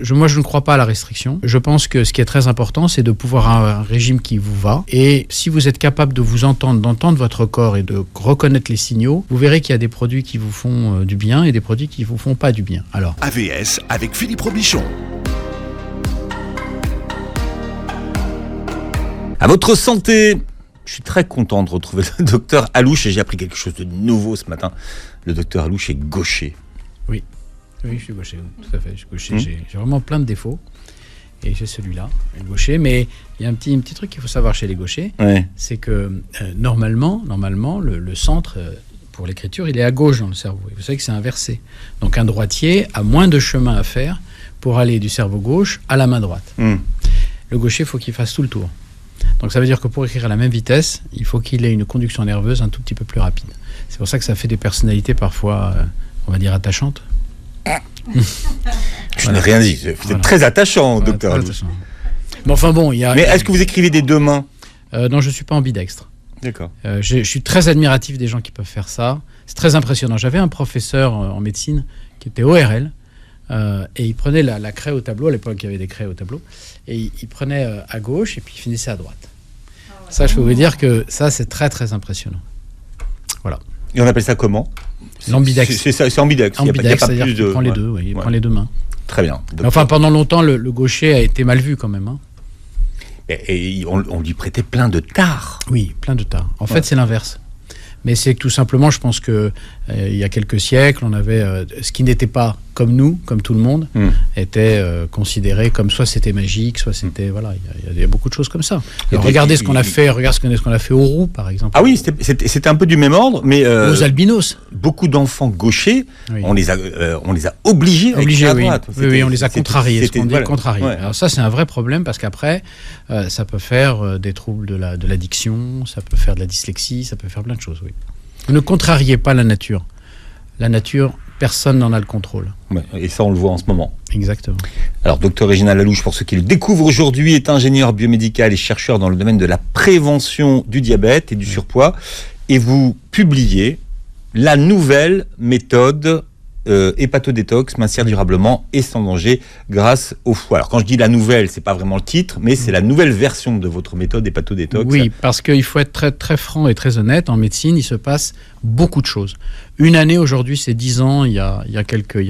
Moi, je ne crois pas à la restriction. Je pense que ce qui est très important, c'est de pouvoir avoir un régime qui vous va. Et si vous êtes capable de vous entendre, d'entendre votre corps et de reconnaître les signaux, vous verrez qu'il y a des produits qui vous font du bien et des produits qui ne vous font pas du bien. Alors, AVS avec Philippe Robichon. À votre santé. Je suis très content de retrouver le docteur Alouche et j'ai appris quelque chose de nouveau ce matin. Le docteur Alouche est gaucher. Oui, je suis gaucher, tout à fait. Je suis gaucher. J'ai vraiment plein de défauts. Et j'ai celui-là, le gaucher. Mais il y a un petit truc qu'il faut savoir chez les gauchers. Ouais. C'est que normalement, le centre pour l'écriture, il est à gauche dans le cerveau. Et vous savez que c'est inversé. Donc un droitier a moins de chemin à faire pour aller du cerveau gauche à la main droite. Le gaucher, il faut qu'il fasse tout le tour. Donc ça veut dire que pour écrire à la même vitesse, il faut qu'il ait une conduction nerveuse un tout petit peu plus rapide. C'est pour ça que ça fait des personnalités parfois, on va dire, attachantes. Je n'ai rien dit. Vous êtes très attachant, docteur Alouche. Mais enfin bon, il y a... Mais est-ce que vous écrivez des deux mains ? Non, je ne suis pas ambidextre. D'accord. Je suis très admiratif des gens qui peuvent faire ça. C'est très impressionnant. J'avais un professeur en médecine qui était ORL. Et il prenait la craie au tableau, à l'époque il y avait des craies au tableau, et il prenait à gauche et puis il finissait à droite. Ça, je peux vous dire que ça, c'est très très impressionnant. Voilà. Et on appelle ça comment ? L'ambidex. C'est ambidex. Ambidex, c'est-à-dire qu'il prend les deux, oui, il prend les deux mains. Très bien. Mais enfin, pendant longtemps, le gaucher a été mal vu quand même. Hein. Et on lui prêtait plein de tares. Oui, plein de tares. En fait, c'est l'inverse. Mais c'est que tout simplement, je pense que il y a quelques siècles, on avait ce qui n'était pas comme nous, comme tout le monde, était considéré comme soit c'était magique, soit c'était voilà. Il y a beaucoup de choses comme ça. Alors, regardez ce qu'on a fait. Regarde ce qu'on a fait aux roux, par exemple. Ah oui, c'était un peu du même ordre, mais aux albinos. Beaucoup d'enfants gauchers, oui. on les a obligés à écrire à droite. Oui, on les a contrariés. Contrariés. Ouais. Alors ça, c'est un vrai problème parce qu'après, ça peut faire des troubles de l'addiction, ça peut faire de la dyslexie, ça peut faire plein de choses. Oui. Ne contrariez pas la nature. La nature, personne n'en a le contrôle. Ouais, et ça, on le voit en ce moment. Exactement. Alors, docteur Réginald Alouche, pour ceux qui le découvrent aujourd'hui, est ingénieur biomédical et chercheur dans le domaine de la prévention du diabète et du surpoids. Et vous publiez la nouvelle méthode hépatodétox, mincir durablement et sans danger grâce au foie. Alors quand je dis la nouvelle, c'est pas vraiment le titre, mais c'est la nouvelle version de votre méthode hépatodétox. Oui, parce qu'il faut être très, très franc et très honnête. En médecine, il se passe beaucoup de choses. Une année aujourd'hui, c'est 10 ans, il y a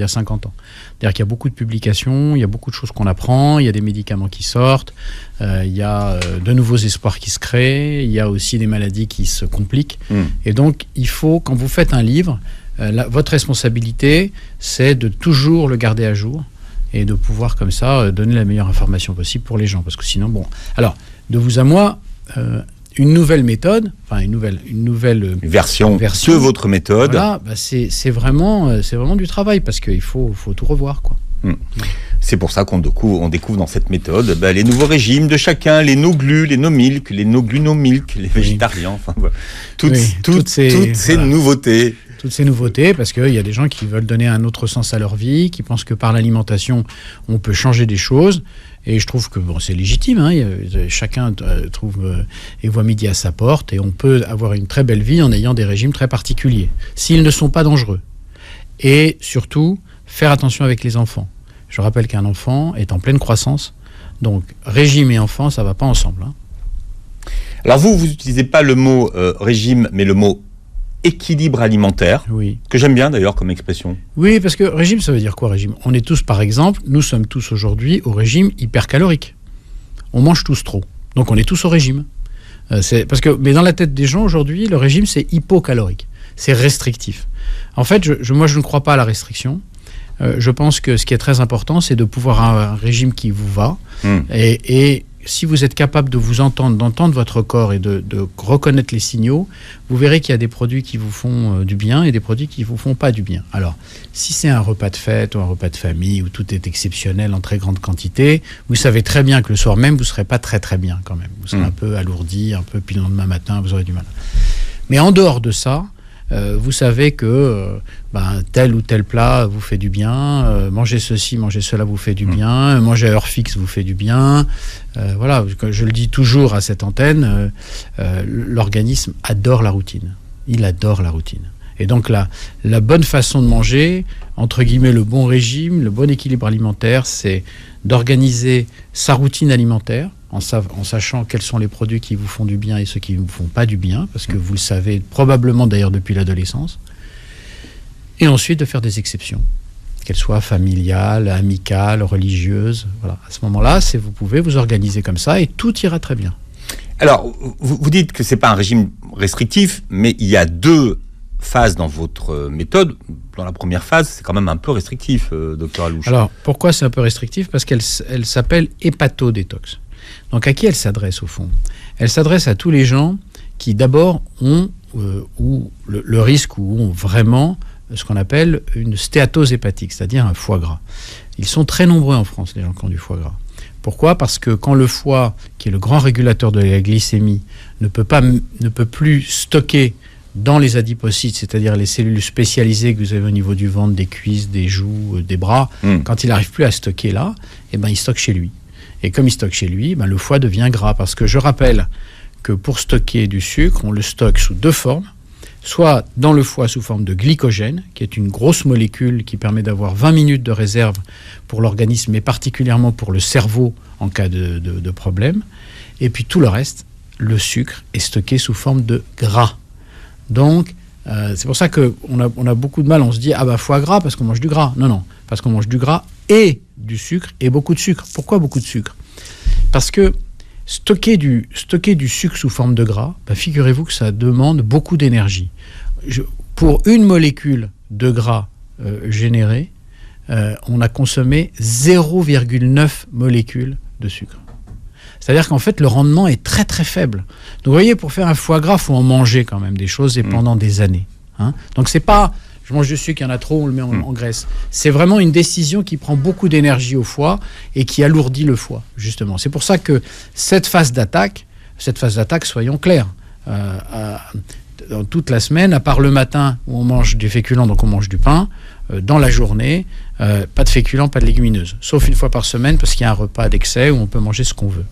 50 ans. C'est-à-dire qu'il y a beaucoup de publications, il y a beaucoup de choses qu'on apprend, il y a des médicaments qui sortent, il y a de nouveaux espoirs qui se créent, il y a aussi des maladies qui se compliquent. Et donc, il faut, quand vous faites un livre, votre responsabilité, c'est de toujours le garder à jour et de pouvoir comme ça donner la meilleure information possible pour les gens. Parce que sinon, bon... Alors, de vous à moi, une nouvelle méthode, enfin une nouvelle version de votre méthode, voilà, c'est vraiment du travail parce qu'il faut tout revoir, quoi. C'est pour ça qu'on découvre dans cette méthode les nouveaux régimes de chacun, les no-glu, les no-milk, les no-glu, no-milk, les végétariens, enfin voilà. Toutes ces nouveautés. Toutes ces nouveautés, parce qu'il y a des gens qui veulent donner un autre sens à leur vie, qui pensent que par l'alimentation, on peut changer des choses. Et je trouve que c'est légitime. Hein, chacun trouve et voit midi à sa porte. Et on peut avoir une très belle vie en ayant des régimes très particuliers, s'ils ne sont pas dangereux. Et surtout, faire attention avec les enfants. Je rappelle qu'un enfant est en pleine croissance. Donc, régime et enfant, ça ne va pas ensemble. Hein. Alors vous n'utilisez pas le mot régime, mais le mot équilibre alimentaire, oui. Que j'aime bien d'ailleurs comme expression. Oui, parce que régime, ça veut dire quoi, régime ? On est tous, par exemple, nous sommes tous aujourd'hui au régime hypercalorique. On mange tous trop. Donc on est tous au régime. Mais dans la tête des gens aujourd'hui, le régime, c'est hypocalorique. C'est restrictif. En fait, moi, je ne crois pas à la restriction. Je pense que ce qui est très important, c'est de pouvoir avoir un régime qui vous va. Et si vous êtes capable de vous entendre, d'entendre votre corps et de reconnaître les signaux, vous verrez qu'il y a des produits qui vous font du bien et des produits qui ne vous font pas du bien. Alors, si c'est un repas de fête ou un repas de famille où tout est exceptionnel en très grande quantité, vous savez très bien que le soir même, vous ne serez pas très très bien quand même. Vous serez un peu alourdi, puis le lendemain matin, vous aurez du mal. Mais en dehors de ça, vous savez que tel ou tel plat vous fait du bien, manger ceci, manger cela vous fait du bien, manger à heure fixe vous fait du bien. Voilà, je le dis toujours à cette antenne, l'organisme adore la routine. Il adore la routine. Et donc la bonne façon de manger, entre guillemets le bon régime, le bon équilibre alimentaire, c'est d'organiser sa routine alimentaire en sachant quels sont les produits qui vous font du bien et ceux qui ne vous font pas du bien, parce que vous le savez probablement d'ailleurs depuis l'adolescence. Et ensuite de faire des exceptions, qu'elles soient familiales, amicales, religieuses. Voilà. À ce moment-là, vous pouvez vous organiser comme ça et tout ira très bien. Alors, vous dites que ce n'est pas un régime restrictif, mais il y a 2 phases dans votre méthode. Dans la première phase, c'est quand même un peu restrictif, docteur Alouche. Alors, pourquoi c'est un peu restrictif ? Parce qu'elle s'appelle hépatodétox. Donc, à qui elle s'adresse, au fond ? Elle s'adresse à tous les gens qui, d'abord, ont ou le risque ou ont vraiment ce qu'on appelle une stéatose hépatique, c'est-à-dire un foie gras. Ils sont très nombreux en France, les gens qui ont du foie gras. Pourquoi ? Parce que quand le foie, qui est le grand régulateur de la glycémie, ne peut plus stocker dans les adipocytes, c'est-à-dire les cellules spécialisées que vous avez au niveau du ventre, des cuisses, des joues, des bras, quand il n'arrive plus à stocker là, il stocke chez lui. Et comme il stocke chez lui, le foie devient gras. Parce que je rappelle que pour stocker du sucre, on le stocke sous 2 formes. Soit dans le foie sous forme de glycogène, qui est une grosse molécule qui permet d'avoir 20 minutes de réserve pour l'organisme, mais particulièrement pour le cerveau en cas de problème. Et puis tout le reste, le sucre, est stocké sous forme de gras. Donc, c'est pour ça qu'on a beaucoup de mal. On se dit, foie gras parce qu'on mange du gras. Non, parce qu'on mange du gras et du sucre et beaucoup de sucre. Pourquoi beaucoup de sucre ? Parce que stocker du sucre sous forme de gras, figurez-vous que ça demande beaucoup d'énergie. Pour une molécule de gras générée, on a consommé 0,9 molécules de sucre. C'est-à-dire qu'en fait, le rendement est très très faible. Donc vous voyez, pour faire un foie gras, il faut en manger quand même des choses et pendant des années. Donc c'est pas... Je mange du sucre, il y en a trop, on le met en graisse. C'est vraiment une décision qui prend beaucoup d'énergie au foie et qui alourdit le foie, justement. C'est pour ça que cette phase d'attaque, soyons clairs, dans toute la semaine, à part le matin où on mange du féculent, donc on mange du pain, dans la journée, pas de féculents, pas de légumineuses. Sauf une fois par semaine, parce qu'il y a un repas d'excès où on peut manger ce qu'on veut.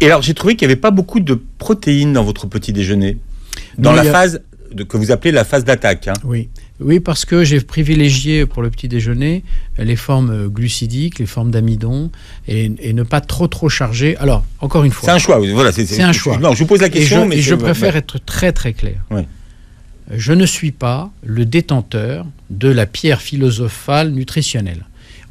Et alors, j'ai trouvé qu'il n'y avait pas beaucoup de protéines dans votre petit déjeuner, dans la phase que vous appelez la phase d'attaque. Oui, parce que j'ai privilégié pour le petit déjeuner les formes glucidiques, les formes d'amidon, et ne pas trop charger. Alors, encore une fois... C'est un choix, voilà. C'est un choix. Non, je vous pose la question, je préfère être très très clair. Oui. Je ne suis pas le détenteur de la pierre philosophale nutritionnelle.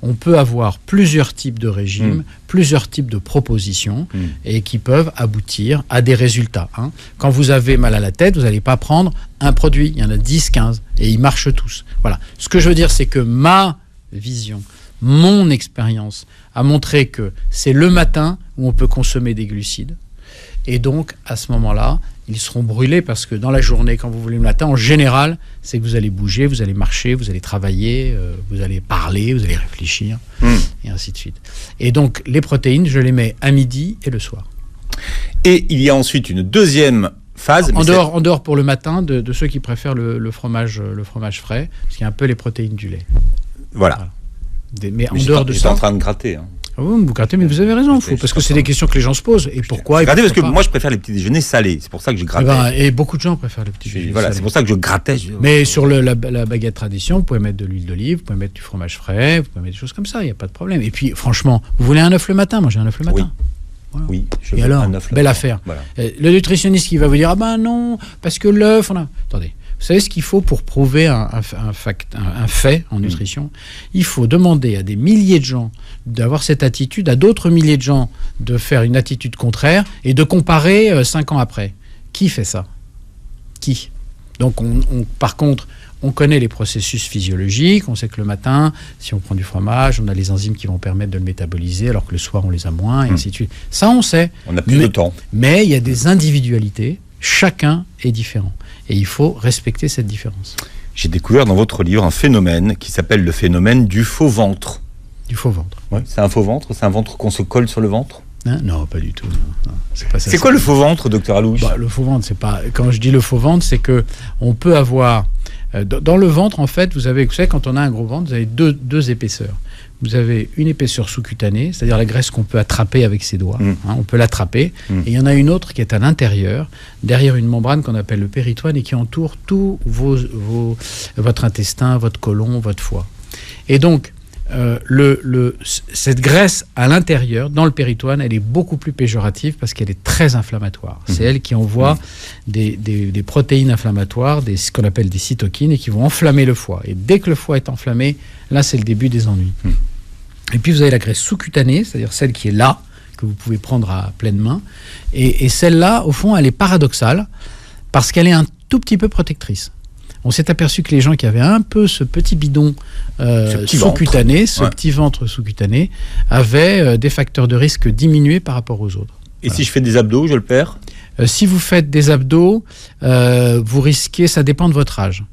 On peut avoir plusieurs types de régimes, plusieurs types de propositions, et qui peuvent aboutir à des résultats. Quand vous avez mal à la tête, vous n'allez pas prendre un produit. Il y en a 10, 15, et ils marchent tous. Voilà. Ce que je veux dire, c'est que ma vision, mon expérience a montré que c'est le matin où on peut consommer des glucides. Et donc, à ce moment-là, ils seront brûlés parce que dans la journée, quand vous voulez le matin, en général, c'est que vous allez bouger, vous allez marcher, vous allez travailler, vous allez parler, vous allez réfléchir, et ainsi de suite. Et donc, les protéines, je les mets à midi et le soir. Et il y a ensuite une deuxième phase. En dehors pour le matin, de ceux qui préfèrent le fromage frais, parce qu'il y a un peu les protéines du lait. Voilà. Mais en dehors de ça... Je suis en train de gratter. Vous grattez, mais vous avez raison, parce que c'est des questions que les gens se posent. Et pourquoi gratter parce que moi, je préfère les petits déjeuners salés. C'est pour ça que je grattais. Et beaucoup de gens préfèrent les petits déjeuners salés. C'est pour ça que je grattais. Mais sur la baguette tradition, vous pouvez mettre de l'huile d'olive, vous pouvez mettre du fromage frais, vous pouvez mettre des choses comme ça, il n'y a pas de problème. Et puis, franchement, vous voulez un œuf le matin ? Mangez un œuf le matin. Oui. Voilà. Oui, et alors, belle affaire. Voilà. Le nutritionniste qui va vous dire, non, parce que l'œuf, Attendez. Vous savez ce qu'il faut pour prouver un fait en nutrition ? Il faut demander à des milliers de gens d'avoir cette attitude, à d'autres milliers de gens de faire une attitude contraire et de comparer 5 ans après. Qui fait ça ? Qui ? Donc, par contre, on connaît les processus physiologiques. On sait que le matin, si on prend du fromage, on a les enzymes qui vont permettre de le métaboliser, alors que le soir, on les a moins, et ainsi de suite. Ça, on sait. On a plus de temps. Mais il y a des individualités. Chacun est différent. Et il faut respecter cette différence. J'ai découvert dans votre livre un phénomène qui s'appelle le phénomène du faux ventre. Du faux ventre. Ouais, c'est un faux ventre ? C'est un ventre qu'on se colle sur le ventre ? Non, pas du tout. Non, c'est pas ça. C'est quoi le faux ventre, docteur Alouche ? Le faux ventre, c'est pas... Quand je dis le faux ventre, c'est que on peut avoir... Dans le ventre, en fait, vous savez, quand on a un gros ventre, vous avez deux épaisseurs. vous avez une épaisseur sous-cutanée, c'est-à-dire la graisse qu'on peut attraper avec ses doigts. On peut l'attraper. Et il y en a une autre qui est à l'intérieur, derrière une membrane qu'on appelle le péritoine et qui entoure tout votre intestin, votre côlon, votre foie. Et donc, cette graisse à l'intérieur, dans le péritoine, elle est beaucoup plus péjorative parce qu'elle est très inflammatoire. C'est elle qui envoie des protéines inflammatoires, ce qu'on appelle des cytokines, et qui vont enflammer le foie. Et dès que le foie est enflammé, là, c'est le début des ennuis. Et puis, vous avez la graisse sous-cutanée, c'est-à-dire celle qui est là, que vous pouvez prendre à pleine main. Et celle-là, au fond, elle est paradoxale parce qu'elle est un tout petit peu protectrice. On s'est aperçu que les gens qui avaient un peu ce petit bidon sous-cutané, petit ventre sous-cutané, avaient des facteurs de risque diminués par rapport aux autres. Et si je fais des abdos, je le perds ? Si vous faites des abdos, vous risquez, ça dépend de votre âge.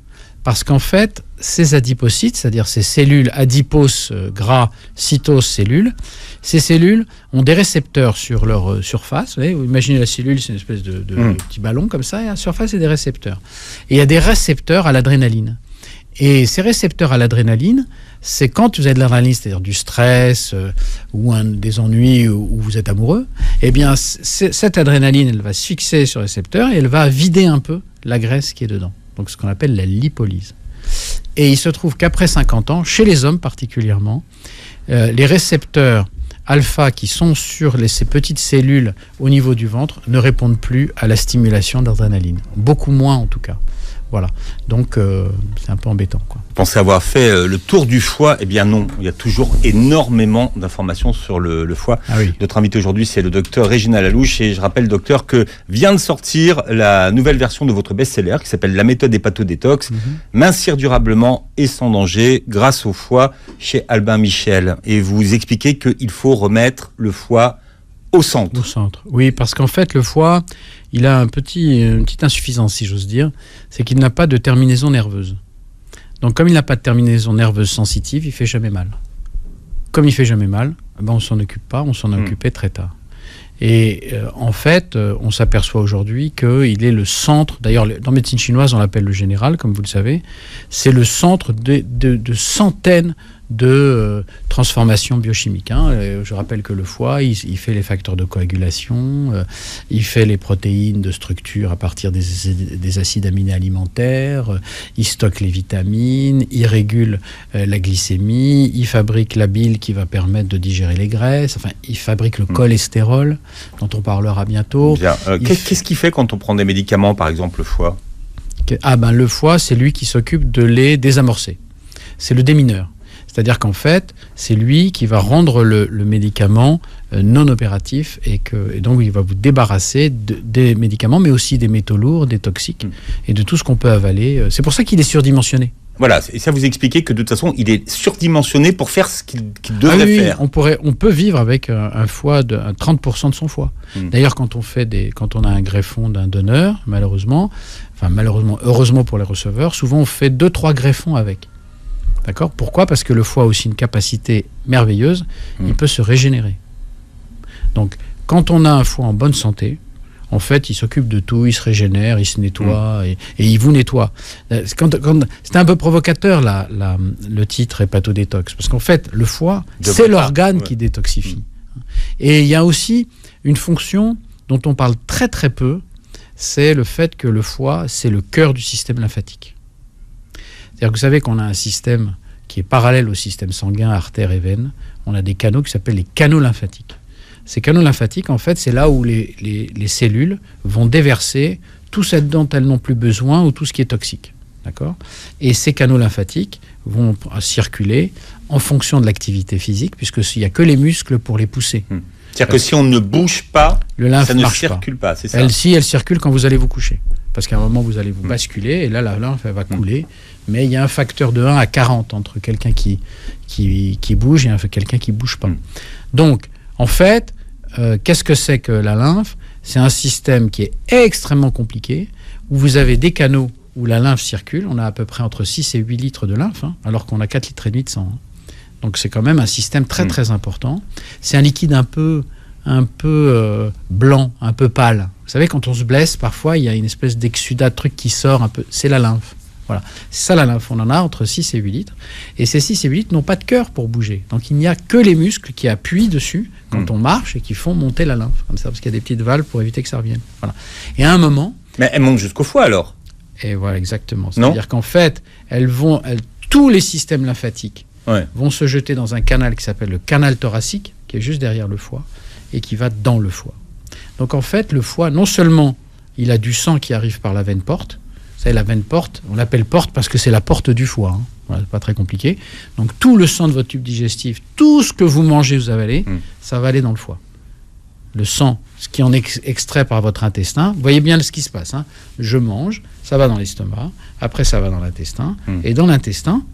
Parce qu'en fait, ces adipocytes, c'est-à-dire ces cellules adiposes, gras, cytoses, cellules, ces cellules ont des récepteurs sur leur surface. Vous imaginez la cellule, c'est une espèce de petit ballon comme ça, et à la surface, il y a des récepteurs. Et il y a des récepteurs à l'adrénaline. Et ces récepteurs à l'adrénaline, c'est quand vous avez de l'adrénaline, c'est-à-dire du stress ou des ennuis ou vous êtes amoureux, eh bien, cette adrénaline, elle va se fixer sur le récepteur et elle va vider un peu la graisse qui est dedans. Donc ce qu'on appelle la lipolyse. Et il se trouve qu'après 50 ans, chez les hommes particulièrement, les récepteurs alpha qui sont sur ces petites cellules au niveau du ventre ne répondent plus à la stimulation d'adrénaline. Beaucoup moins en tout cas. Voilà. Donc c'est un peu embêtant, quoi. Vous pensez avoir fait le tour du foie ? Eh bien non, il y a toujours énormément d'informations sur le foie. Ah oui. Notre invité aujourd'hui, c'est le docteur Régine Lalouche. Et je rappelle, docteur, que vient de sortir la nouvelle version de votre best-seller qui s'appelle La méthode Hépatodétox, mincir durablement et sans danger grâce au foie chez Albin Michel. Et vous expliquez qu'il faut remettre le foie au centre. Au centre, oui, parce qu'en fait, le foie, il a une petite insuffisance, si j'ose dire, c'est qu'il n'a pas de terminaison nerveuse. Donc, comme il n'a pas de terminaison nerveuse sensitive, il ne fait jamais mal. Comme il ne fait jamais mal, on ne s'en occupe pas, on s'en occupait très tard. Et en fait, on s'aperçoit aujourd'hui qu'il est le centre, d'ailleurs, dans médecine chinoise, on l'appelle le général, comme vous le savez, c'est le centre de centaines de transformations biochimiques. Je rappelle que le foie, il fait les facteurs de coagulation, il fait les protéines de structure à partir des acides aminés alimentaires, il stocke les vitamines, il régule la glycémie, il fabrique la bile qui va permettre de digérer les graisses, enfin, il fabrique le cholestérol, dont on parlera bientôt. Qu'est-ce qu'il fait quand on prend des médicaments, par exemple le foie ? Le foie, c'est lui qui s'occupe de les désamorcer. C'est le démineur. C'est-à-dire qu'en fait, c'est lui qui va rendre le médicament non opératif et donc il va vous débarrasser des médicaments, mais aussi des métaux lourds, des toxiques et de tout ce qu'on peut avaler. C'est pour ça qu'il est surdimensionné. Voilà, et ça vous expliquez que de toute façon, il est surdimensionné pour faire ce qu'il devrait faire. On peut vivre avec un foie de 30% de son foie. D'ailleurs, quand on a un greffon d'un donneur, heureusement pour les receveurs, souvent on fait 2-3 greffons avec. D'accord ? Pourquoi ? Parce que le foie a aussi une capacité merveilleuse, il peut se régénérer. Donc, quand on a un foie en bonne santé, en fait, il s'occupe de tout, il se régénère, il se nettoie et il vous nettoie. C'était un peu provocateur le titre hépatodétox, parce qu'en fait, le foie, c'est l'organe qui détoxifie. Et il y a aussi une fonction dont on parle très très peu, c'est le fait que le foie, c'est le cœur du système lymphatique. C'est-à-dire que vous savez qu'on a un système qui est parallèle au système sanguin, artères et veines. On a des canaux qui s'appellent les canaux lymphatiques. Ces canaux lymphatiques, en fait, c'est là où les cellules vont déverser tout ce dont elles n'ont plus besoin ou tout ce qui est toxique. D'accord ? Et ces canaux lymphatiques vont circuler en fonction de l'activité physique, puisqu'il n'y a que les muscles pour les pousser. C'est-à-dire que si on ne bouge pas, ça ne circule pas, c'est ça ? Elle circule quand vous allez vous coucher. Parce qu'à un moment, vous allez vous basculer, et là, la lymphe, elle va couler. Mais il y a un facteur de 1 à 40 entre quelqu'un qui bouge et quelqu'un qui ne bouge pas. Donc, en fait, qu'est-ce que c'est que la lymphe ? C'est un système qui est extrêmement compliqué, où vous avez des canaux où la lymphe circule. On a à peu près entre 6 et 8 litres de lymphe, alors qu'on a 4,5 litres de sang. Donc, c'est quand même un système très, très important. C'est un liquide un peu blanc, un peu pâle. Vous savez, quand on se blesse, parfois, il y a une espèce d'exsudat de truc qui sort un peu. C'est la lymphe. Voilà. C'est ça la lymphe. On en a entre 6 et 8 litres. Et ces 6 et 8 litres n'ont pas de cœur pour bouger. Donc il n'y a que les muscles qui appuient dessus quand on marche et qui font monter la lymphe. Comme ça, parce qu'il y a des petites valves pour éviter que ça revienne. Voilà. Et à un moment... Mais elle monte jusqu'au foie alors. Et voilà, exactement. C'est-à-dire qu'en fait, tous les systèmes lymphatiques vont se jeter dans un canal qui s'appelle le canal thoracique, qui est juste derrière le foie, et qui va dans le foie. Donc en fait, le foie, non seulement il a du sang qui arrive par la veine porte, vous savez, la veine porte, on l'appelle porte parce que c'est la porte du foie, hein. Voilà, c'est pas très compliqué. Donc tout le sang de votre tube digestif, tout ce que vous mangez, vous avalez, ça va aller dans le foie. Le sang, ce qui en est extrait par votre intestin, vous voyez bien ce qui se passe, hein. Je mange, ça va dans l'estomac, après ça va dans l'intestin, et dans l'intestin,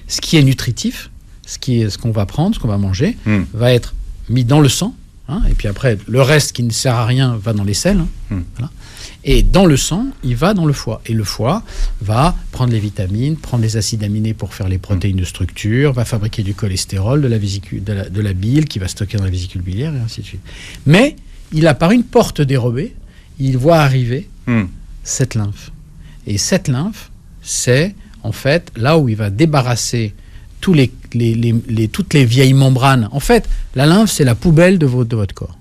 ce qui est nutritif, ce qu'on va prendre, ce qu'on va manger, va être mis dans le sang, hein, et puis après, le reste qui ne sert à rien va dans les selles, hein, voilà. Et dans le sang, il va dans le foie. Et le foie va prendre les vitamines, prendre les acides aminés pour faire les protéines de structure, va fabriquer du cholestérol, de la bile qui va stocker dans la vésicule biliaire, et ainsi de suite. Mais il a par une porte dérobée, il voit arriver cette lymphe. Et cette lymphe, c'est en fait là où il va débarrasser toutes les vieilles membranes. En fait, la lymphe, c'est la poubelle de votre corps.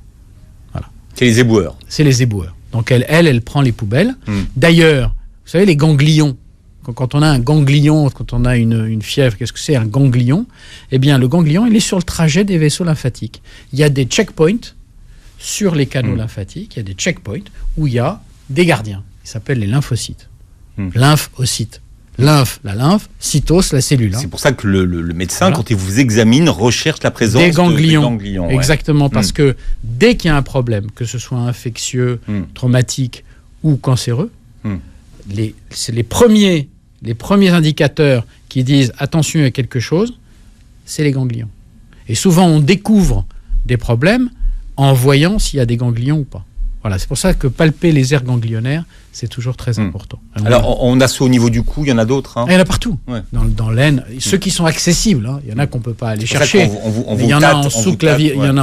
Voilà. C'est les éboueurs. C'est les éboueurs. Donc elle prend les poubelles. D'ailleurs, vous savez, les ganglions, quand on a un ganglion, quand on a une fièvre, qu'est-ce que c'est un ganglion? Eh bien, le ganglion, il est sur le trajet des vaisseaux lymphatiques. Il y a des checkpoints sur les canaux lymphatiques, il y a des checkpoints où il y a des gardiens. Ils s'appellent les lymphocytes. Lymphocytes. Lymphe, la lymphe, cytose, la cellule. Hein. C'est pour ça que le médecin, quand il vous examine, recherche la présence des ganglions. Des ganglions. Exactement, parce que dès qu'il y a un problème, que ce soit infectieux, traumatique ou cancéreux, c'est les premiers indicateurs qui disent attention, il y a quelque chose, c'est les ganglions. Et souvent, on découvre des problèmes en voyant s'il y a des ganglions ou pas. Voilà, c'est pour ça que palper les aires ganglionnaires, c'est toujours très important. Alors, on a ceux au niveau du cou, il y en a d'autres. Hein. Il y en a partout. Ouais. Dans l'aine, ceux qui sont accessibles, hein. Il y en a qu'on ne peut pas aller chercher. Il y en a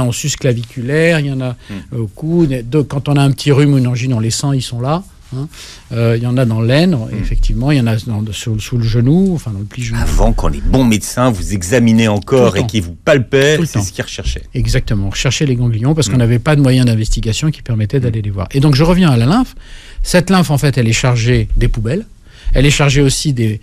en sus-claviculaire, il y en a au cou. Quand on a un petit rhume ou une angine, on les sent, ils sont là. Hein. Il y en a dans l'aine, effectivement, il y en a sous le genou, enfin dans le pli genou. Avant, quand les bons médecins vous examinaient encore et qu'ils vous palpaient, c'est ce qu'ils recherchaient. Exactement, on recherchait les ganglions parce qu'on n'avait pas de moyens d'investigation qui permettaient d'aller les voir. Et donc je reviens à la lymphe. Cette lymphe, en fait, elle est chargée des poubelles, elle est chargée aussi des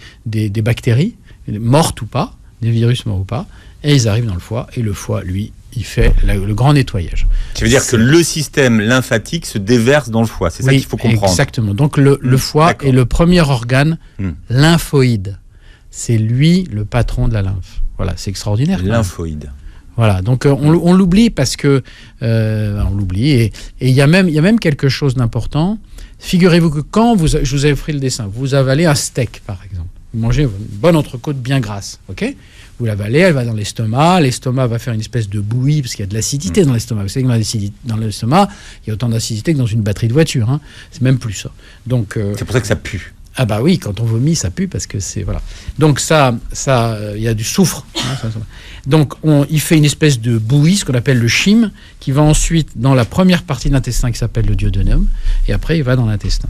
bactéries, mortes ou pas, des virus morts ou pas, et ils arrivent dans le foie, et le foie, lui, il fait le grand nettoyage. Ça veut dire que le système lymphatique se déverse dans le foie, c'est ça qu'il faut comprendre. Exactement. Donc le foie est le premier organe lymphoïde. C'est lui le patron de la lymphe. Voilà, c'est extraordinaire. Lymphoïde. Voilà, donc on l'oublie parce que on l'oublie et il y a même quelque chose d'important. Figurez-vous que quand je vous ai offert le dessin, vous avalez un steak par exemple, vous mangez une bonne entrecôte bien grasse, ok ? Vous l'avalez, elle va dans l'estomac va faire une espèce de bouillie parce qu'il y a de l'acidité dans l'estomac. Vous savez que dans l'estomac, il y a autant d'acidité que dans une batterie de voiture. Hein. C'est même plus ça. Donc c'est pour ça que ça pue. Ah bah oui, quand on vomit, ça pue parce que c'est voilà. Donc ça, il y a du soufre. Hein, Donc il fait une espèce de bouillie, ce qu'on appelle le chyme, qui va ensuite dans la première partie de l'intestin qui s'appelle le duodénum, et après il va dans l'intestin.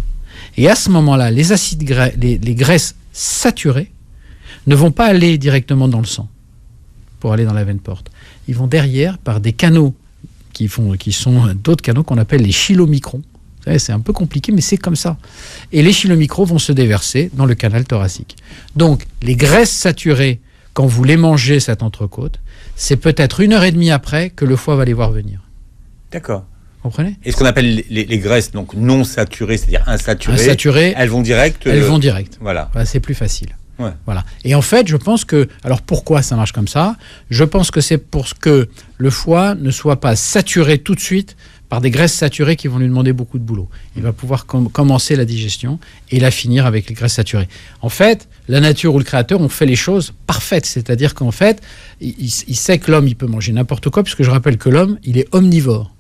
Et à ce moment-là, les acides les graisses saturées ne vont pas aller directement dans le sang pour aller dans la veine porte. Ils vont derrière par des canaux qui sont d'autres canaux qu'on appelle les chylomicrons. Vous savez, c'est un peu compliqué, mais c'est comme ça. Et les chylomicrons vont se déverser dans le canal thoracique. Donc, les graisses saturées, quand vous les mangez, cette entrecôte, c'est peut-être 1h30 après que le foie va les voir venir. D'accord. Vous comprenez ? Et ce qu'on appelle les graisses donc non saturées, c'est-à-dire insaturées, elles vont direct. Voilà. C'est plus facile. Ouais. Voilà. Et en fait, je pense que... Alors, pourquoi ça marche comme ça ? Je pense que c'est pour que le foie ne soit pas saturé tout de suite par des graisses saturées qui vont lui demander beaucoup de boulot. Il va pouvoir commencer la digestion et la finir avec les graisses saturées. En fait, la nature ou le créateur ont fait les choses parfaites. C'est-à-dire qu'en fait, il sait que l'homme, il peut manger n'importe quoi, puisque je rappelle que l'homme, il est omnivore.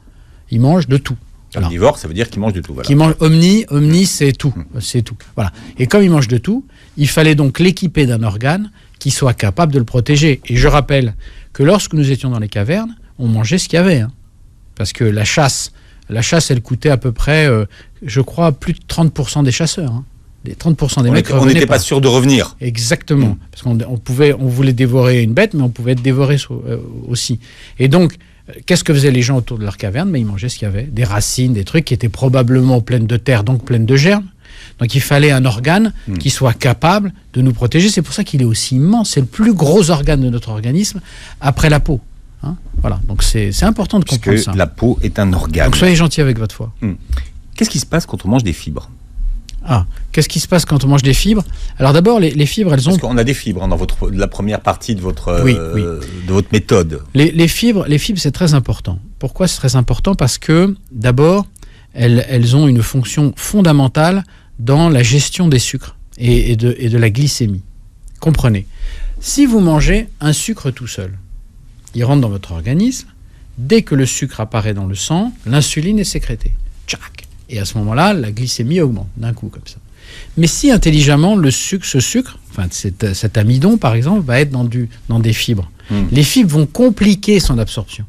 Il mange de tout. Omnivore, ça veut dire qu'il mange de tout. Voilà. Qui mange omni, c'est tout. C'est tout. Voilà. Et comme il mange de tout, il fallait donc l'équiper d'un organe qui soit capable de le protéger. Et je rappelle que lorsque nous étions dans les cavernes, on mangeait ce qu'il y avait. Hein. Parce que la chasse, elle coûtait à peu près, je crois, plus de 30% des chasseurs. Hein. des 30% des On mecs n'était revenaient pas sûr de revenir. Exactement. Parce on voulait dévorer une bête, mais on pouvait être dévoré aussi. Et donc, qu'est-ce que faisaient les gens autour de leur caverne? Ils mangeaient ce qu'il y avait, des racines, des trucs qui étaient probablement pleines de terre, donc pleines de germes. Donc il fallait un organe qui soit capable de nous protéger. C'est pour ça qu'il est aussi immense. C'est le plus gros organe de notre organisme après la peau. Voilà. Donc c'est important de comprendre ça. La peau est un organe. Donc soyez gentils avec votre foie. Qu'est-ce qui se passe quand on mange des fibres? Qu'est-ce qui se passe quand on mange des fibres? Alors d'abord, les fibres, elles ont... Parce qu'on a des fibres dans la première partie de votre, oui. de votre méthode. Les fibres, c'est très important. Pourquoi c'est très important? Parce que d'abord, elles ont une fonction fondamentale dans la gestion des sucres et de la glycémie. Comprenez, si vous mangez un sucre tout seul, il rentre dans votre organisme, dès que le sucre apparaît dans le sang, l'insuline est sécrétée. Tchac! Et à ce moment-là, la glycémie augmente d'un coup comme ça. Mais si intelligemment, ce sucre, cet amidon par exemple, va être dans des fibres, les fibres vont compliquer son absorption.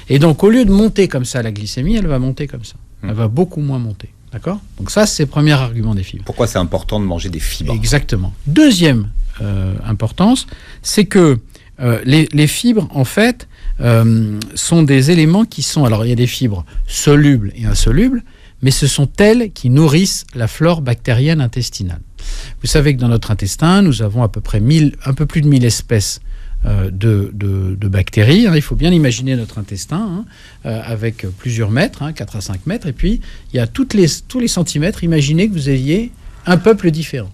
Et donc au lieu de monter comme ça la glycémie, elle va monter comme ça. Elle va beaucoup moins monter. D'accord? Donc ça, c'est le premier argument des fibres. Pourquoi c'est important de manger des fibres? Exactement. Deuxième importance, c'est que les fibres, en fait, sont des éléments qui sont... Alors, il y a des fibres solubles et insolubles, mais ce sont elles qui nourrissent la flore bactérienne intestinale. Vous savez que dans notre intestin, nous avons à peu près un peu plus de 1000 espèces de bactéries. Il faut bien imaginer notre intestin avec plusieurs mètres, 4 à 5 mètres, et puis il y a tous les centimètres. Imaginez que vous ayez un peuple différent.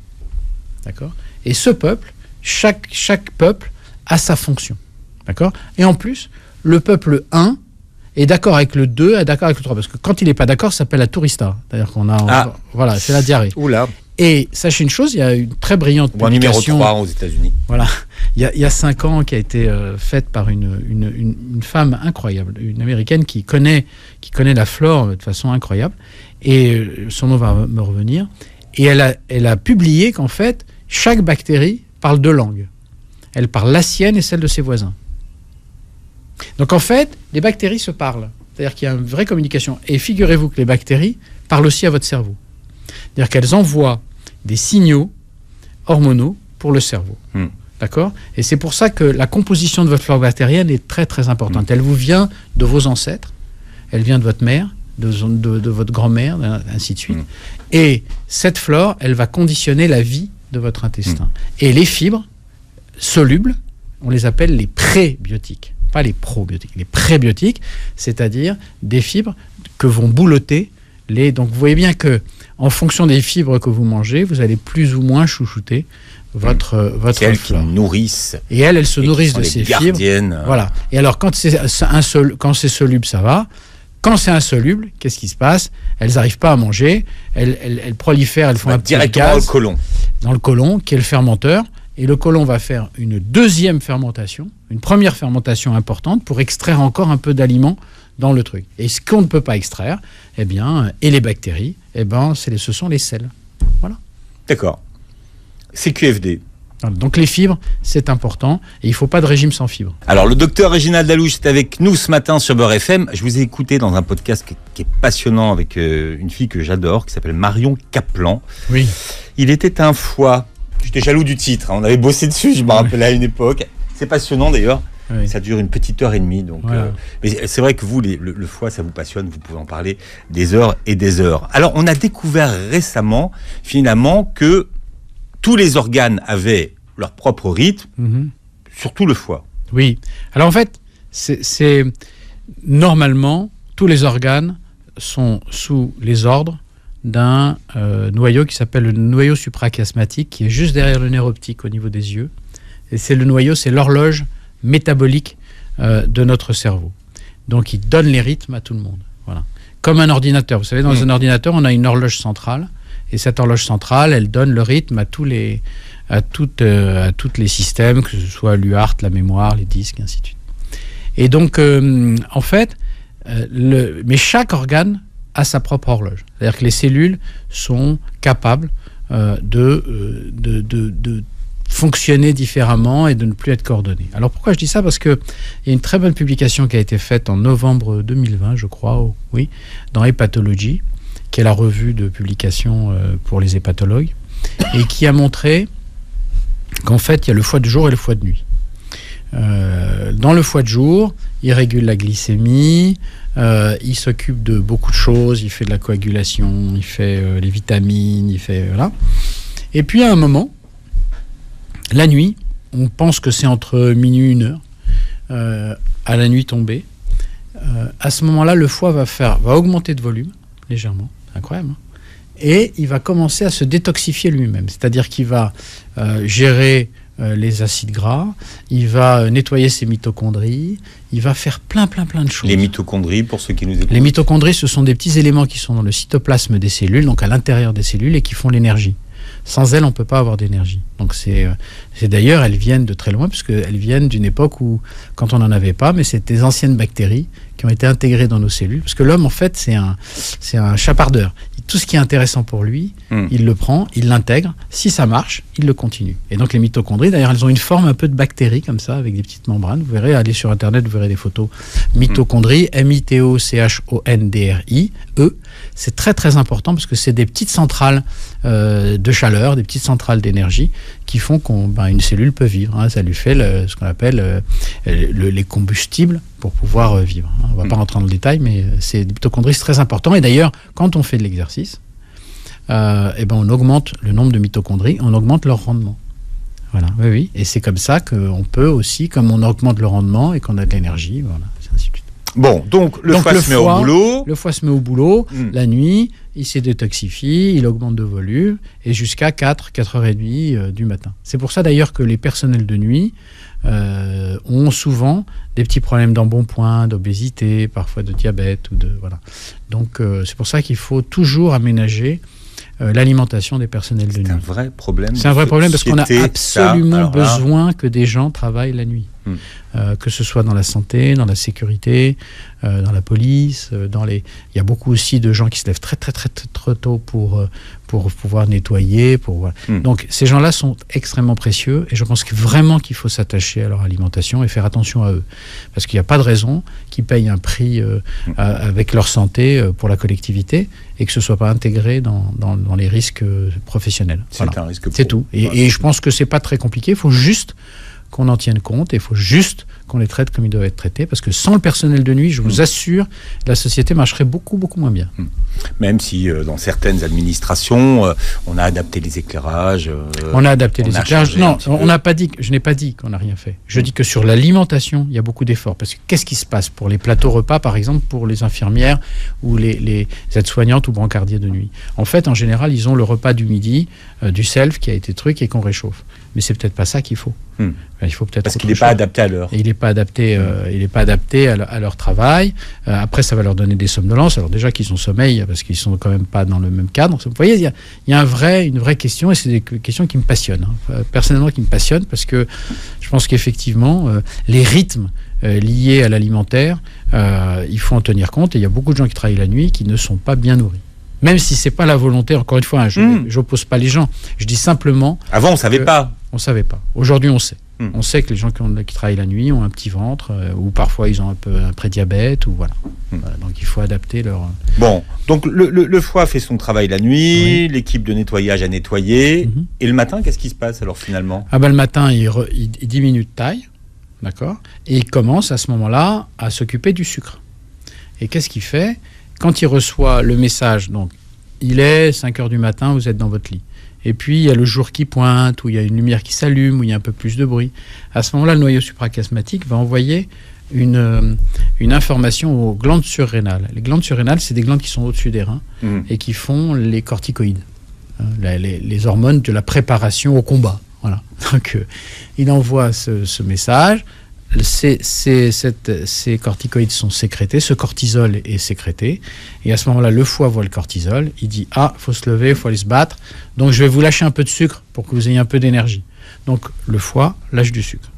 D'accord? Et ce peuple, chaque peuple a sa fonction. D'accord? Et en plus, le peuple 1 est d'accord avec le 2, est d'accord avec le 3. Parce que quand il n'est pas d'accord, ça s'appelle la tourista. C'est-à-dire qu'on a... Voilà, c'est la diarrhée. Oula. Et sachez une chose, il y a une très brillante publication... numéro 3 aux États-Unis. Voilà. Il y a 5 ans, qui a été faite par une femme incroyable, une américaine qui connaît la flore de façon incroyable. Et son nom va me revenir. Et elle a publié qu'en fait, chaque bactérie parle 2 langues. Elle parle la sienne et celle de ses voisins. Donc en fait, les bactéries se parlent. C'est-à-dire qu'il y a une vraie communication. Et figurez-vous que les bactéries parlent aussi à votre cerveau. C'est-à-dire qu'elles envoient des signaux hormonaux pour le cerveau. D'accord? Et c'est pour ça que la composition de votre flore bactérienne est très très importante. Elle vous vient de vos ancêtres, elle vient de votre mère, de votre grand-mère, ainsi de suite. Et cette flore, elle va conditionner la vie de votre intestin. Et les fibres solubles, on les appelle les prébiotiques, pas les probiotiques. Les prébiotiques, c'est-à-dire des fibres que vont boulotter les... Donc vous voyez bien que en fonction des fibres que vous mangez, vous allez plus ou moins chouchouter votre flore. Qui nourrissent. Et elles se nourrissent de ces fibres. Voilà. Et alors quand c'est soluble, ça va. Quand c'est insoluble, qu'est-ce qui se passe? Elles n'arrivent pas à manger, elles prolifèrent, elles font un petit directement gaz dans le côlon. Dans le côlon, qui est le fermenteur. Et le côlon va faire une deuxième fermentation, une première fermentation importante pour extraire encore un peu d'aliments dans le truc. Et ce qu'on ne peut pas extraire, et les bactéries, ce sont les sels. Voilà. D'accord. C'est QFD. Donc les fibres, c'est important. Et il ne faut pas de régime sans fibres. Alors le docteur Réginald Dalouche est avec nous ce matin sur Beurre FM. Je vous ai écouté dans un podcast qui est passionnant avec une fille que j'adore, qui s'appelle Marion Kaplan. Oui. Il était un foie. J'étais jaloux du titre. On avait bossé dessus, je me rappelais à une époque. C'est passionnant d'ailleurs. Oui. Ça dure une petite heure et demie. Donc, voilà. Mais c'est vrai que vous, le foie, ça vous passionne. Vous pouvez en parler des heures et des heures. Alors, on a découvert récemment, finalement, que tous les organes avaient leur propre rythme, surtout le foie. Oui. Alors, en fait, c'est normalement, tous les organes sont sous les ordres d'un noyau qui s'appelle le noyau suprachiasmatique, qui est juste derrière le nerf optique au niveau des yeux. Et c'est l'horloge métabolique de notre cerveau. Donc il donne les rythmes à tout le monde. Voilà. Comme un ordinateur. Vous savez, dans un ordinateur, on a une horloge centrale. Et cette horloge centrale, elle donne le rythme à tous les systèmes, que ce soit l'UART, la mémoire, les disques, et ainsi de suite. Et donc, en fait, mais chaque organe a sa propre horloge. C'est-à-dire que les cellules sont capables de fonctionner différemment et de ne plus être coordonnées. Alors pourquoi je dis ça? Parce qu'il y a une très bonne publication qui a été faite en novembre 2020, je crois, dans Hepatology, qui est la revue de publication pour les hépatologues. et qui a montré qu'en fait, il y a le foie de jour et le foie de nuit. Dans le foie de jour, il régule la glycémie, il s'occupe de beaucoup de choses, il fait de la coagulation, il fait les vitamines, il fait voilà. Et puis à un moment, la nuit, on pense que c'est entre minuit et 1h, à la nuit tombée. À ce moment-là, le foie va augmenter de volume légèrement, c'est incroyable, hein, et il va commencer à se détoxifier lui-même, c'est-à-dire qu'il va gérer les acides gras, il va nettoyer ses mitochondries, il va faire plein de choses. Les mitochondries, pour ceux qui nous écoutent. Les mitochondries, ce sont des petits éléments qui sont dans le cytoplasme des cellules, donc à l'intérieur des cellules, et qui font l'énergie. Sans elles, on ne peut pas avoir d'énergie. Donc c'est d'ailleurs, elles viennent de très loin, puisqu'elles viennent d'une époque où, quand on n'en avait pas, mais c'est des anciennes bactéries qui ont été intégrées dans nos cellules. Parce que l'homme, en fait, c'est un chapardeur. Tout ce qui est intéressant pour lui, il le prend, il l'intègre. Si ça marche, il le continue. Et donc les mitochondries, d'ailleurs, elles ont une forme un peu de bactérie, comme ça, avec des petites membranes. Vous verrez, allez sur Internet, vous verrez des photos. Mitochondries, M-I-T-O-C-H-O-N-D-R-I-E. C'est très important parce que c'est des petites centrales de chaleur, des petites centrales d'énergie qui font qu'une cellule peut vivre. Hein. Ça lui fait ce qu'on appelle les combustibles pour pouvoir vivre. Hein. On ne va pas rentrer dans le détail, mais les mitochondries, c'est très important. Et d'ailleurs, quand on fait de l'exercice, on augmente le nombre de mitochondries, on augmente leur rendement. Voilà, oui. Et c'est comme ça qu'on peut aussi, comme on augmente le rendement et qu'on a de l'énergie, voilà, c'est ainsi de suite. Bon, donc le foie se met au boulot. Le foie se met au boulot, la nuit, il se détoxifie, il augmente de volume, et jusqu'à 4h30 du matin. C'est pour ça d'ailleurs que les personnels de nuit ont souvent des petits problèmes d'embonpoint, d'obésité, parfois de diabète. Voilà. Donc c'est pour ça qu'il faut toujours aménager l'alimentation des personnels de nuit. C'est un vrai problème. C'est un vrai problème parce qu'on a absolument besoin que des gens travaillent la nuit. Que ce soit dans la santé, dans la sécurité, dans la police, il y a beaucoup aussi de gens qui se lèvent très tôt pour pouvoir nettoyer. Donc ces gens-là sont extrêmement précieux et je pense vraiment qu'il faut s'attacher à leur alimentation et faire attention à eux. Parce qu'il n'y a pas de raison qu'ils payent un prix avec leur santé pour la collectivité et que ce ne soit pas intégré dans les risques professionnels. C'est un risque. C'est tout. Et je pense que ce n'est pas très compliqué, il faut juste qu'on en tienne compte et il faut juste qu'on les traite comme ils doivent être traités parce que sans le personnel de nuit, je vous assure, la société marcherait beaucoup moins bien. Même si dans certaines administrations, on a adapté les éclairages. On a adapté les éclairages. Non, je n'ai pas dit qu'on n'a rien fait. Je dis que sur l'alimentation, il y a beaucoup d'efforts. Parce que qu'est-ce qui se passe pour les plateaux repas, par exemple, pour les infirmières ou les aides-soignantes ou brancardiers de nuit? En fait, en général, ils ont le repas du midi, du self qui a été truc et qu'on réchauffe. Mais c'est peut-être pas ça qu'il faut. Il faut peut-être parce qu'il n'est pas adapté à l'heure. Et il n'est pas adapté, à leur travail. Après, ça va leur donner des somnolences. Alors déjà qu'ils ont sommeil, parce qu'ils sont quand même pas dans le même cadre. Vous voyez, il y a une vraie question, et c'est des questions qui me passionnent. Personnellement, qui me passionnent, parce que je pense qu'effectivement, les rythmes liés à l'alimentaire, il faut en tenir compte. Et il y a beaucoup de gens qui travaillent la nuit qui ne sont pas bien nourris. Même si c'est pas la volonté, encore une fois, je n'oppose pas les gens. Je dis simplement... Avant, on savait pas. On savait pas. Aujourd'hui, on sait. On sait que les gens qui travaillent la nuit ont un petit ventre, ou parfois ils ont un prédiabète, ou voilà. Donc il faut adapter leur... Bon, donc le foie fait son travail la nuit, l'équipe de nettoyage a nettoyé, et le matin, qu'est-ce qui se passe alors finalement ? Le matin, il diminue de taille, d'accord ? Et il commence à ce moment-là à s'occuper du sucre. Et qu'est-ce qu'il fait ? Quand il reçoit le message, donc il est 5h du matin, vous êtes dans votre lit. Et puis il y a le jour qui pointe, ou il y a une lumière qui s'allume, ou il y a un peu plus de bruit. À ce moment-là, le noyau suprachiasmatique va envoyer une information aux glandes surrénales. Les glandes surrénales, c'est des glandes qui sont au-dessus des reins et qui font les corticoïdes, les hormones de la préparation au combat. Voilà. Donc il envoie ce message. Ces corticoïdes sont sécrétés, ce cortisol est sécrété, et à ce moment-là, le foie voit le cortisol, il dit « Ah, il faut se lever, il faut aller se battre, donc je vais vous lâcher un peu de sucre pour que vous ayez un peu d'énergie. » Donc le foie lâche du sucre.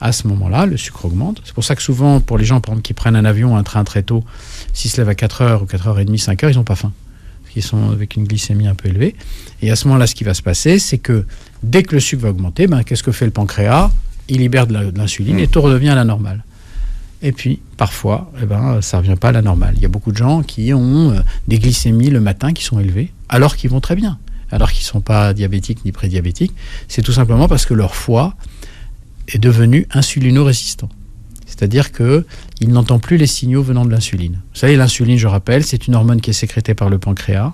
À ce moment-là, le sucre augmente. C'est pour ça que souvent, pour les gens par exemple, qui prennent un avion, un train très tôt, s'ils se lèvent à 4h ou 4h30, 5h, ils n'ont pas faim. Parce qu'ils sont avec une glycémie un peu élevée. Et à ce moment-là, ce qui va se passer, c'est que dès que le sucre va augmenter, qu'est-ce que fait le pancréas ? Il libère de l'insuline et tout redevient à la normale. Et puis, parfois, ça ne revient pas à la normale. Il y a beaucoup de gens qui ont des glycémies le matin qui sont élevées, alors qu'ils vont très bien. alors qu'ils ne sont pas diabétiques ni prédiabétiques, c'est tout simplement parce que leur foie est devenu insulino-résistant. C'est-à-dire qu'il n'entend plus les signaux venant de l'insuline. Vous savez, l'insuline, je rappelle, c'est une hormone qui est sécrétée par le pancréas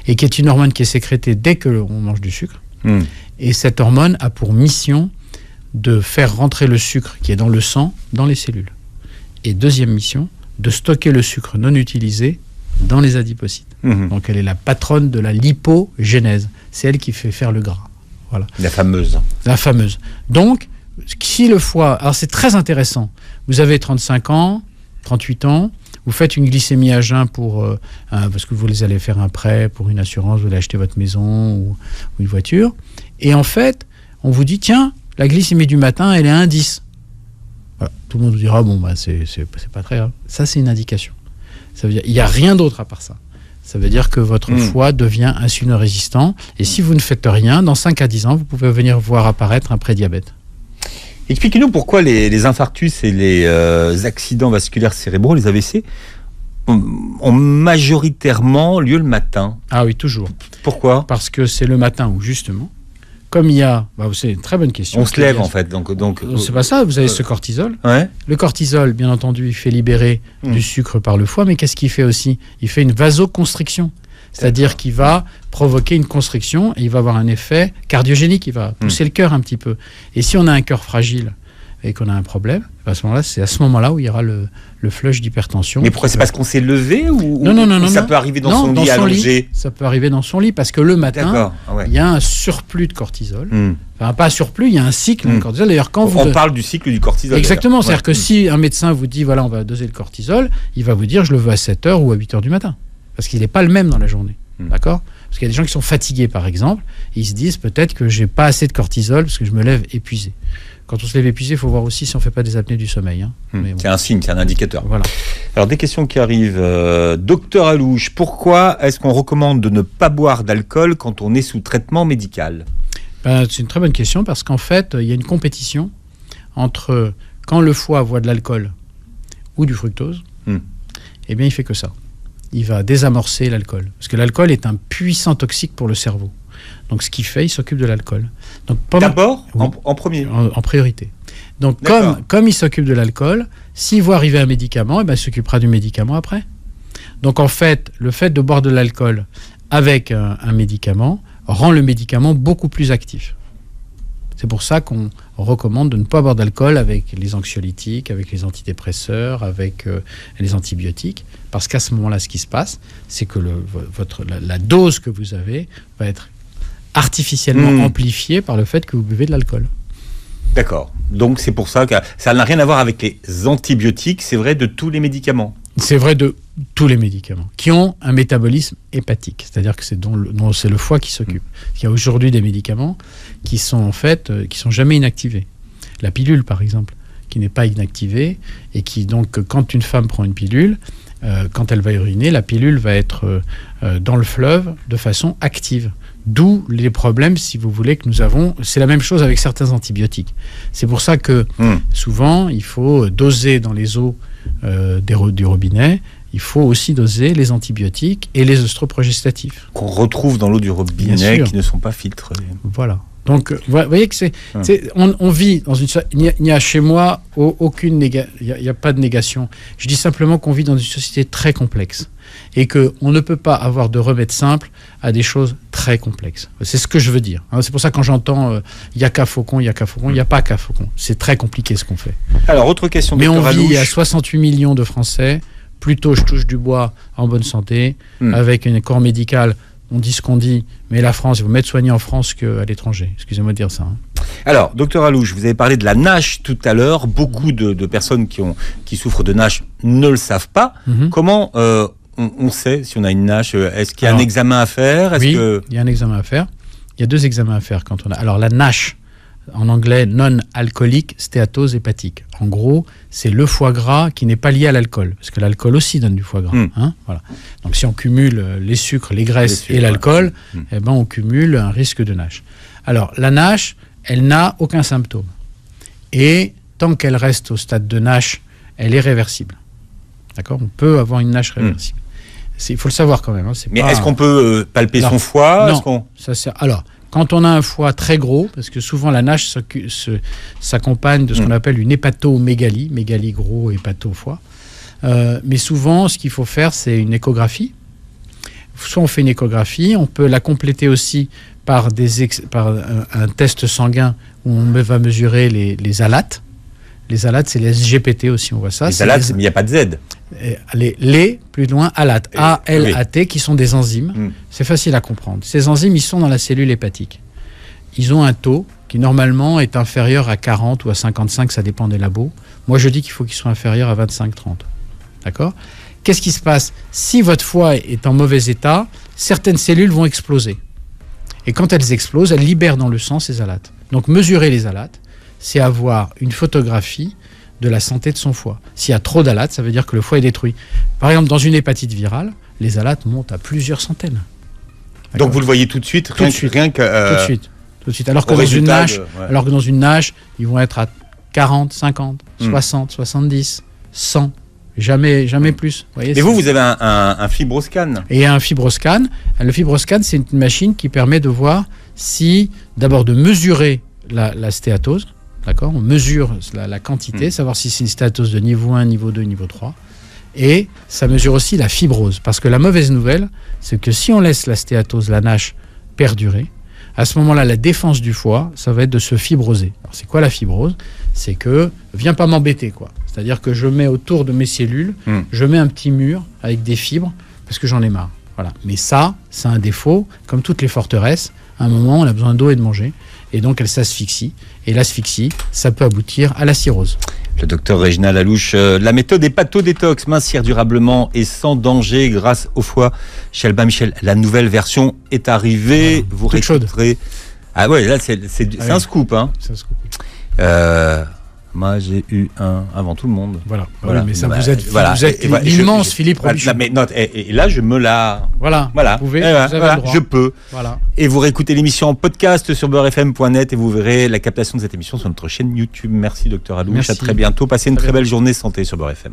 et qui est une hormone qui est sécrétée dès qu'on mange du sucre. Et cette hormone a pour mission de faire rentrer le sucre qui est dans le sang, dans les cellules. Et deuxième mission, de stocker le sucre non utilisé dans les adipocytes. Donc elle est la patronne de la lipogénèse. C'est elle qui fait faire le gras. Voilà. La fameuse. La fameuse. Donc, si le foie... Alors c'est très intéressant. Vous avez 35 ans, 38 ans, vous faites une glycémie à jeun parce que vous allez faire un prêt pour une assurance, vous allez acheter votre maison ou une voiture. Et en fait, on vous dit, tiens, la glycémie du matin, elle est à 1,10. Voilà. Tout le monde vous dira, bon, bah, c'est pas très grave. Ça, c'est une indication. Ça veut dire, il n'y a rien d'autre à part ça. Ça veut dire que votre foie devient insulino-résistant. Et si vous ne faites rien, dans 5 à 10 ans, vous pouvez venir voir apparaître un prédiabète. Expliquez-nous pourquoi les infarctus et les accidents vasculaires cérébraux, les AVC, ont majoritairement lieu le matin. Ah oui, toujours. Pourquoi ? Parce que c'est le matin où, justement, comme il y a... c'est une très bonne question. On se lève, en fait. Donc, c'est pas ça, vous avez ce cortisol. Ouais. Le cortisol, bien entendu, il fait libérer du sucre par le foie, mais qu'est-ce qu'il fait aussi ? Il fait une vasoconstriction. C'est-à-dire qu'il va provoquer une constriction et il va avoir un effet cardiogénique, il va pousser le cœur un petit peu. Et si on a un cœur fragile et qu'on a un problème, à ce moment-là, c'est à ce moment-là où il y aura le flush d'hypertension. Mais pourquoi ? C'est parce qu'on s'est levé ou non, ça peut arriver dans son lit allongé ? Ça peut arriver dans son lit parce que le matin, il y a un surplus de cortisol. Enfin, pas un surplus, il y a un cycle de cortisol. D'ailleurs, quand on parle du cycle du cortisol. Exactement, c'est-à-dire que si un médecin vous dit, voilà, on va doser le cortisol, il va vous dire, je le veux à 7h ou à 8h du matin. Parce qu'il n'est pas le même dans la journée. D'accord ? Parce qu'il y a des gens qui sont fatigués, par exemple, et ils se disent peut-être que j'ai pas assez de cortisol parce que je me lève épuisé. Quand on se lève épuisé, il faut voir aussi si on ne fait pas des apnées du sommeil. Mais bon. C'est un signe, c'est un indicateur. Voilà. Alors, des questions qui arrivent. Docteur Alouche, pourquoi est-ce qu'on recommande de ne pas boire d'alcool quand on est sous traitement médical ? C'est une très bonne question parce qu'en fait, il y a une compétition entre quand le foie voit de l'alcool ou du fructose, eh bien, il fait que ça. Il va désamorcer l'alcool. Parce que l'alcool est un puissant toxique pour le cerveau. Donc, ce qu'il fait, il s'occupe de l'alcool. Donc, d'abord, en premier. En priorité. Donc, comme il s'occupe de l'alcool, s'il voit arriver un médicament, il s'occupera du médicament après. Donc, en fait, le fait de boire de l'alcool avec un médicament rend le médicament beaucoup plus actif. C'est pour ça qu'on recommande de ne pas boire d'alcool avec les anxiolytiques, avec les antidépresseurs, avec les antibiotiques, parce qu'à ce moment-là, ce qui se passe, c'est que la dose que vous avez va être artificiellement amplifiée par le fait que vous buvez de l'alcool. D'accord. Donc c'est pour ça que ça n'a rien à voir avec les antibiotiques, c'est vrai de tous les médicaments. C'est vrai de tous les médicaments qui ont un métabolisme hépatique, c'est-à-dire que c'est dont c'est le foie qui s'occupe. Il y a aujourd'hui des médicaments qui sont en fait qui sont jamais inactivés. La pilule, par exemple, qui n'est pas inactivée et qui donc quand une femme prend une pilule, quand elle va uriner, la pilule va être dans le fleuve de façon active. D'où les problèmes, si vous voulez, que nous avons. C'est la même chose avec certains antibiotiques. C'est pour ça que souvent, il faut doser dans les eaux du robinet. Il faut aussi doser les antibiotiques et les œstroprogestatifs. Qu'on retrouve dans l'eau du robinet, qui ne sont pas filtrés. Voilà. Donc, vous voyez que on vit dans une... Il n'y a chez moi aucune négation. Il n'y a pas de négation. Je dis simplement qu'on vit dans une société très complexe et qu'on ne peut pas avoir de remède simple à des choses très complexes. C'est ce que je veux dire. C'est pour ça que quand j'entends il n'y a qu'à Faucon, il n'y a qu'à Faucon, il n'y a pas qu'à Faucon. C'est très compliqué ce qu'on fait. Alors, autre question. Mais on vit à 68 millions de Français. Plutôt, je touche du bois, en bonne santé, avec un corps médical. On dit ce qu'on dit, mais la France, il vaut mieux être soigné en France qu'à l'étranger. Excusez-moi de dire ça. Alors, docteur Alouche, vous avez parlé de la NASH tout à l'heure. Beaucoup de personnes qui souffrent de NASH ne le savent pas. Comment on sait si on a une NASH ? Est-ce qu'il y a un examen à faire ? Oui, il y a un examen à faire. Il y a 2 examens à faire quand on a... Alors, la NASH, en anglais, non-alcoolique stéatose hépatique. En gros, c'est le foie gras qui n'est pas lié à l'alcool, parce que l'alcool aussi donne du foie gras. Voilà. Donc, si on cumule les sucres, les graisses et l'alcool, on cumule un risque de NASH. Alors, la NASH, elle n'a aucun symptôme. Et tant qu'elle reste au stade de NASH, elle est réversible. D'accord ? On peut avoir une NASH réversible. Il faut le savoir quand même. Hein, Mais est-ce qu'on peut palper son foie? Non, alors, quand on a un foie très gros, parce que souvent la NASH s'accompagne de ce qu'on appelle une hépatomégalie, mégalie gros, hépato foie. Mais souvent, ce qu'il faut faire, c'est une échographie. Soit on fait une échographie, on peut la compléter aussi par un test sanguin où on va mesurer les alates. Les alates, c'est les SGPT aussi, on voit ça. Les alates, mais il n'y a pas de Z. Plus loin, alates, A-L-A-T, qui sont des enzymes. C'est facile à comprendre. Ces enzymes, ils sont dans la cellule hépatique. Ils ont un taux qui, normalement, est inférieur à 40 ou à 55, ça dépend des labos. Moi, je dis qu'il faut qu'ils soient inférieurs à 25-30. D'accord ? Qu'est-ce qui se passe ? Si votre foie est en mauvais état, certaines cellules vont exploser. Et quand elles explosent, elles libèrent dans le sang ces alates. Donc, mesurer les alates, c'est avoir une photographie de la santé de son foie. S'il y a trop d'alates, ça veut dire que le foie est détruit. Par exemple, dans une hépatite virale, les alates montent à plusieurs centaines. D'accord ? Donc vous le voyez tout de suite, rien que tout de suite. Alors que dans une NASH, ils vont être à 40, 50, 60, 70, 100. Jamais plus. Mais vous avez un fibroscan. Et un fibroscan. Le fibroscan, c'est une machine qui permet de voir d'abord de mesurer la stéatose. D'accord ? On mesure la quantité, savoir si c'est une stéatose de niveau 1, niveau 2, niveau 3. Et ça mesure aussi la fibrose. Parce que la mauvaise nouvelle, c'est que si on laisse la stéatose, la NASH, perdurer, à ce moment-là, la défense du foie, ça va être de se fibroser. Alors, c'est quoi la fibrose ? C'est que, viens pas m'embêter, quoi. C'est-à-dire que je mets autour de mes cellules, je mets un petit mur avec des fibres, parce que j'en ai marre. Voilà. Mais ça, c'est un défaut. Comme toutes les forteresses, à un moment, on a besoin d'eau et de manger. Et donc, elle s'asphyxie. Et l'asphyxie, ça peut aboutir à la cirrhose. Le docteur Réginald Alouche, la méthode Hépatodétox, mincir durablement et sans danger grâce au foie. Chez Albin Michel, la nouvelle version est arrivée. Vous réécouterez. Ah ouais, là, c'est un scoop. Hein. C'est un scoop. Moi, j'ai eu un avant tout le monde. Voilà. Oui, mais ça, vous êtes l'immense Philippe Robichon. Et là, je me la... Voilà. Vous pouvez, vous avez le droit. Je peux. Voilà. Et vous réécoutez l'émission en podcast sur beurrefm.net et vous verrez la captation de cette émission sur notre chaîne YouTube. Merci, docteur Alouche. À très bientôt. Passez une très belle journée santé sur Beurre FM.